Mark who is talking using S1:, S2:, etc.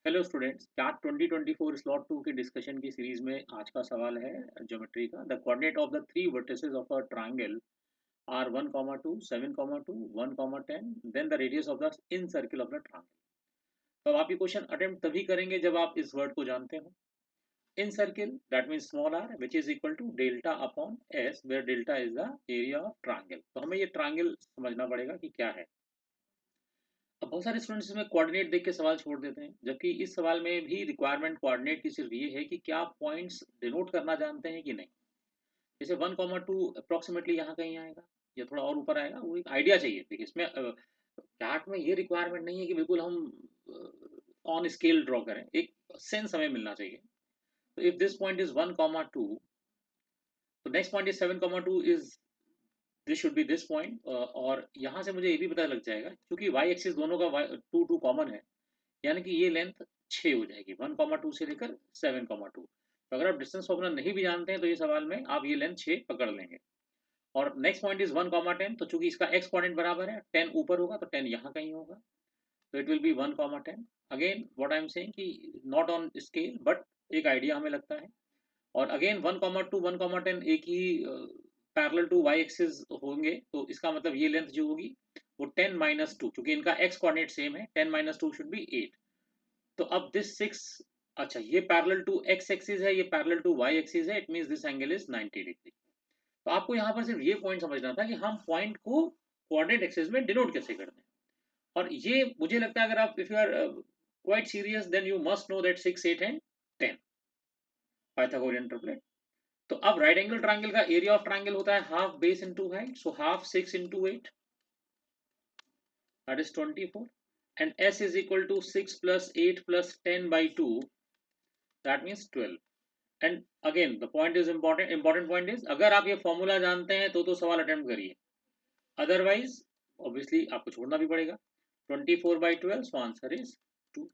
S1: Hello students, cat 2024 slot 2 के discussion की series में आज का सवाल है ज्योमेट्री का। The coordinate of the three vertices of a triangle are 1, 2, 7, 2, 1, 10, then the radius of the in circle of the triangle. तो अब आप ये क्वेश्चन अटेम्प्ट तभी करेंगे जब आप इस वर्ड को जानते हो। In circle that means small r which is equal to delta upon s, where delta is the area of triangle. तो हमें ये ट्रायंगल समझना पड़ेगा कि क्या है। अब बहुत सारे स्टूडेंट्स इसमें कोऑर्डिनेट देख के सवाल छोड़ देते हैं, जबकि इस सवाल में भी रिक्वायरमेंट कोऑर्डिनेट की सिर्फ ये है कि क्या आप पॉइंट्स डिनोट करना जानते हैं कि नहीं। जैसे 1, 2 अप्रोक्सीमेटली यहाँ कहीं आएगा या थोड़ा और ऊपर आएगा, वो एक आइडिया चाहिए। देखिए इसमें चार्ट में ये रिक्वायरमेंट नहीं है कि बिल्कुल हम ऑन स्केल ड्रॉ करें, एक सेंस हमें मिलना चाहिए। तो इफ दिस पॉइंट इज 1, 2, तो next point is 7, 2 is this should be this point. और यहाँ से मुझे ये भी पता लग जाएगा क्योंकि वाई एक्सिस दोनों का 2 कॉमन है, यानी कि ये लेंथ 6 हो जाएगी 1, 2 से लेकर 7, 2। तो अगर आप डिस्टेंस फॉर्मूला नहीं भी जानते हैं तो ये सवाल में आप ये लेंथ 6 पकड़ लेंगे। और नेक्स्ट पॉइंट इज 1, 10, तो चूंकि इसका एक्स कोऑर्डिनेट बराबर है 10 ऊपर होगा तो 10 यहाँ कहीं होगा। तो it will be 1, 10। Again what I am saying कि नॉट ऑन स्केल बट एक आइडिया हमें लगता है। और अगेन 1, 2, 1, 10 एक ही पैरेलल टू वाई एक्सिस होंगे, तो इसका मतलब ये लेंथ जो होगी वो 10 - 2, क्योंकि इनका एक्स कोऑर्डिनेट सेम है। 10 - 2 शुड बी 8। तो अब दिस 6, अच्छा ये पैरेलल टू एक्स एक्सिस है, ये पैरेलल टू वाई एक्सिस है, it means this angle is 90 degree. तो आपको यहाँ पर सिर्फ ये पॉइंट समझना था कि हम पॉइंट को कोऑर्डिनेट एक्सिस में डिनोट कैसे करते हैं। और ये मुझे लगता है अगर आप if you are quite serious then you must know that 6, 8 and 10 Pythagorean triplet. तो अब राइट एंगल ट्रायंगल का एरिया ऑफ ट्रायंगल होता है half base into height, so half 6 × 8 that is 24, and s is equal to 6 plus 8 plus 10/2, that means 12। And again the point is important point is, अगर आप ये formula जानते हैं तो सवाल अटेम्प्ट करिए, अदरवाइज ऑब्वियसली आपको छोड़ना भी पड़ेगा। 24/12, सो आंसर इज 2।